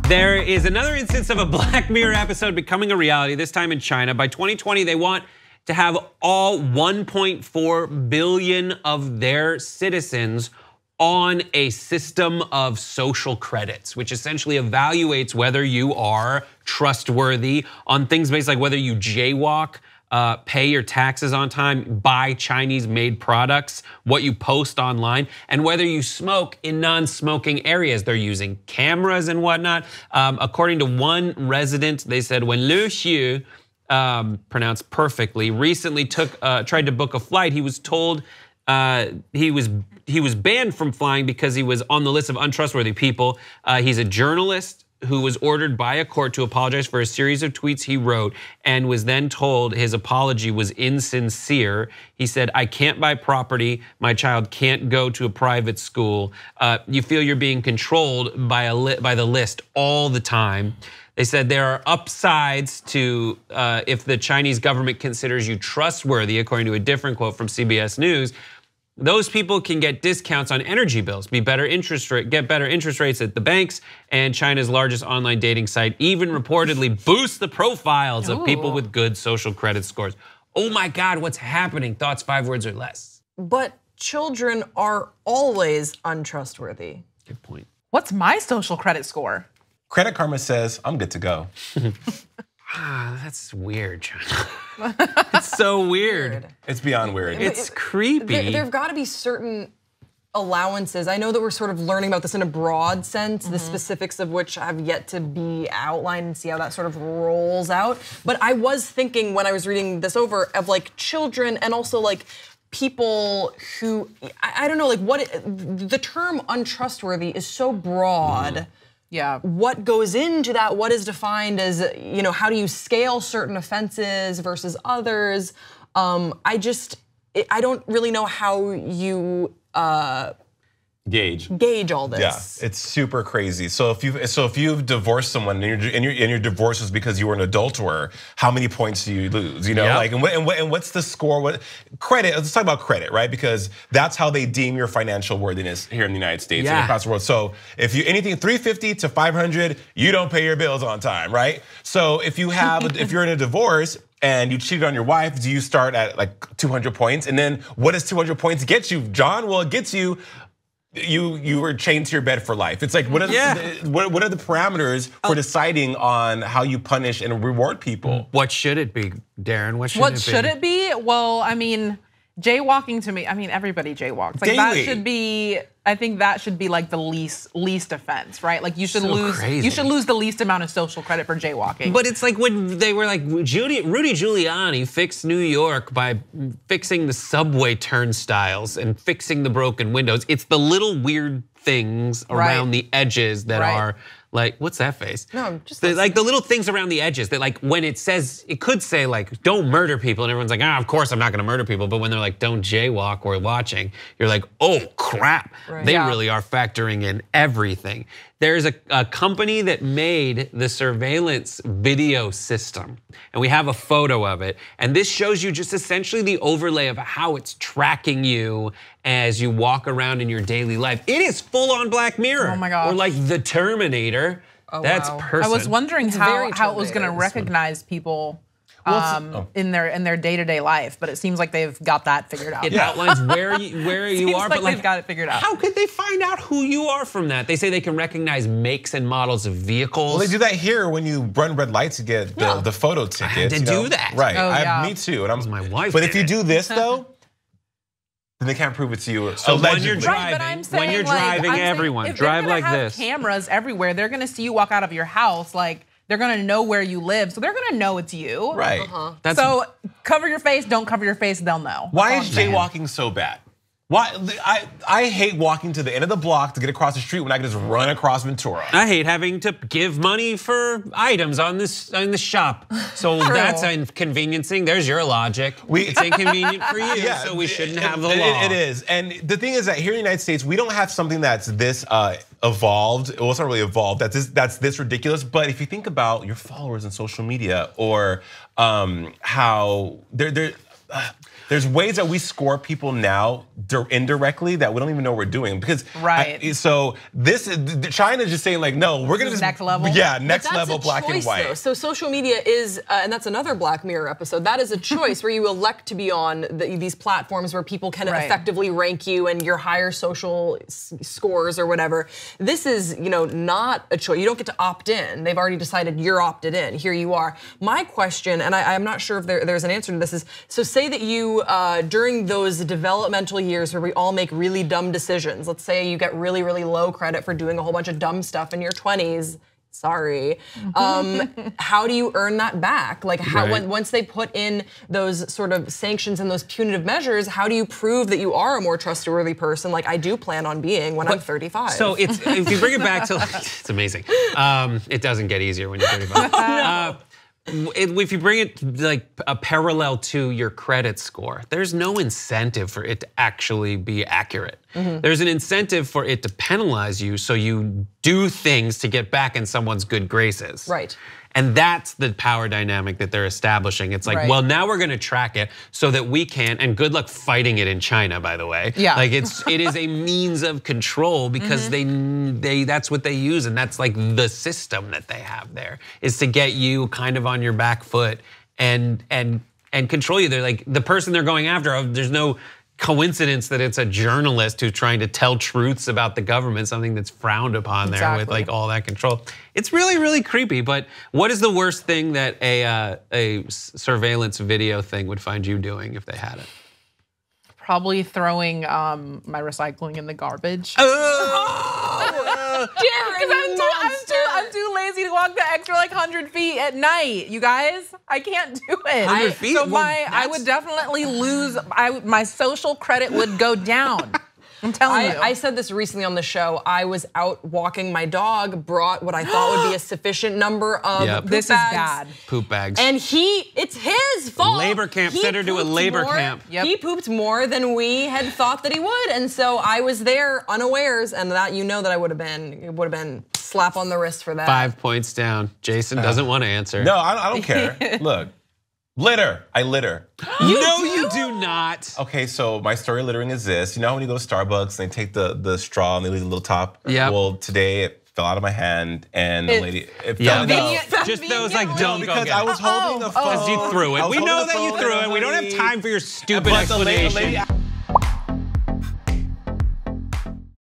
There is another instance of a Black Mirror episode becoming a reality, this time in China. By 2020, they want to have all 1.4 billion of their citizens on a system of social credits, which essentially evaluates whether you are trustworthy on things based like whether you jaywalk, pay your taxes on time, buy Chinese-made products, what you post online, and whether you smoke in non-smoking areas. They're using cameras and whatnot. According to one resident, they said when Liu Xiu, pronounced perfectly, recently tried to book a flight, he was told he was banned from flying because he was on the list of untrustworthy people. He's a journalist who was ordered by a court to apologize for a series of tweets he wrote and was then told his apology was insincere. He said, I can't buy property, my child can't go to a private school. You feel you're being controlled by the list all the time. They said there are upsides to if the Chinese government considers you trustworthy, according to a different quote from CBS News. Those people can get discounts on energy bills, get better interest rates at the banks, and China's largest online dating site even reportedly boosts the profiles of people with good social credit scores. Oh my God, what's happening? Thoughts, 5 words or less. But children are always untrustworthy. Good point. What's my social credit score? Credit Karma says I'm good to go. That's weird, China. It's so weird. It's beyond weird. It's creepy. There've got to be certain allowances. I know that we're sort of learning about this in a broad sense, the specifics of which have yet to be outlined and see how that sort of rolls out. But I was thinking when I was reading this over of like children and also like people who, I don't know, like the term untrustworthy is so broad. Yeah. What goes into that? What is defined as, how do you scale certain offenses versus others? I don't really know how you gauge all this. Yeah, it's super crazy. So if you've divorced someone and your divorce was because you were an adulterer, how many points do you lose? Like and what's the score? What credit? Let's talk about credit, right? Because that's how they deem your financial worthiness here in the United States and across the world. So if you anything 350 to 500, you don't pay your bills on time, right? So if you're in a divorce and you cheated on your wife, do you start at like 200 points? And then what does 200 points get you, John? Well, it gets you. You were chained to your bed for life. It's like what are the parameters for deciding on how you punish and reward people? What should it be, Darren? What should it be? Well, I mean, jaywalking to me, I mean, everybody jaywalks. Like that should be, I think that should be like the least offense, right? Like you should lose the least amount of social credit for jaywalking. But it's like when they were like, Rudy Giuliani fixed New York by fixing the subway turnstiles and fixing the broken windows. It's the little weird things around the edges that are like, what's that face? No, just like the little things around the edges that like when it says, it could say like, don't murder people. And everyone's like, of course I'm not gonna murder people. But when they're like, don't jaywalk or watching, you're like, oh crap. They really are factoring in everything. There's a company that made the surveillance video system, and we have a photo of it. And this shows you just essentially the overlay of how it's tracking you as you walk around in your daily life. It is full on Black Mirror. Oh my gosh. Or like the Terminator. That's person. I was wondering how it was gonna recognize people in their day-to-day life, but it seems like they've got that figured out. It outlines where you are, like but like they've got it figured out. How could they find out who you are from that? They say they can recognize makes and models of vehicles. Well, they do that here when you run red lights to get the photo tickets. I had to do that. Right, me too. And my wife. But if you do this though, then they can't prove it to you. So when you're driving, everyone drive like this. Cameras everywhere. They're gonna see you walk out of your house. Like they're gonna know where you live, so they're gonna know it's you. Right. So cover your face. Don't cover your face. They'll know. Why is jaywalking so bad? Why I hate walking to the end of the block to get across the street when I can just run across Ventura. I hate having to give money for items on the shop. So that's inconveniencing. There's your logic. It's inconvenient for you, so we shouldn't have the law. It is, and the thing is that here in the United States, we don't have something that's this evolved. Well, it's not really evolved. That's this ridiculous. But if you think about your followers on social media or how they're there's ways that we score people now indirectly that we don't even know we're doing because so this is China's just saying like no, we're gonna just next level. Yeah, next level black and white. Though. So social media is, and that's another Black Mirror episode. That is a choice where you elect to be on these platforms where people can effectively rank you and your higher social scores or whatever. This is, not a choice. You don't get to opt in. They've already decided you're opted in. Here you are. My question, and I'm not sure if there's an answer to this, is so say that you during those developmental years where we all make really dumb decisions. Let's say you get really, really low credit for doing a whole bunch of dumb stuff in your 20s. Sorry. How do you earn that back? Like once they put in those sort of sanctions and those punitive measures, how do you prove that you are a more trustworthy person like I do plan on being when I'm 35? So if you bring it back to it's amazing. It doesn't get easier when you're 35. No. If you bring it like a parallel to your credit score, there's no incentive for it to actually be accurate. There's an incentive for it to penalize you so you do things to get back in someone's good graces. Right. And that's the power dynamic that they're establishing. It's like, well, now we're gonna track it so that we can, and good luck fighting it in China, by the way. Yeah. Like it is a means of control because that's what they use, and that's like the system that they have there, is to get you kind of on your back foot and control you. They're like, the person they're going after, there's no coincidence that it's a journalist who's trying to tell truths about the government, something that's frowned upon there with like all that control. It's really, really creepy, but what is the worst thing that a surveillance video thing would find you doing if they had it? Probably throwing my recycling in the garbage. I'm too lazy to walk the extra like 100 feet at night, you guys. I can't do it. 100 feet? So I would definitely lose, my social credit would go down. I'm telling you. I said this recently on the show. I was out walking my dog, brought what I thought would be a sufficient number of this bags. is bad. Poop bags. And it's his fault. Labor camp, sent her to a labor camp. He pooped more than we had thought that he would. And so I was there unawares, and that that I would have been slap on the wrist for that. 5 points down. Jason doesn't want to answer. No, I don't care. Look. Litter. I litter. You do not. Okay, so my story of littering is this. You know how when you go to Starbucks and they take the straw and they leave the little top? Yeah. Well, today it fell out of my hand and the lady, it fell out. Just those like don't go because I was holding the phone. Because you threw it. We know that you threw it. We don't have time for your stupid explanation.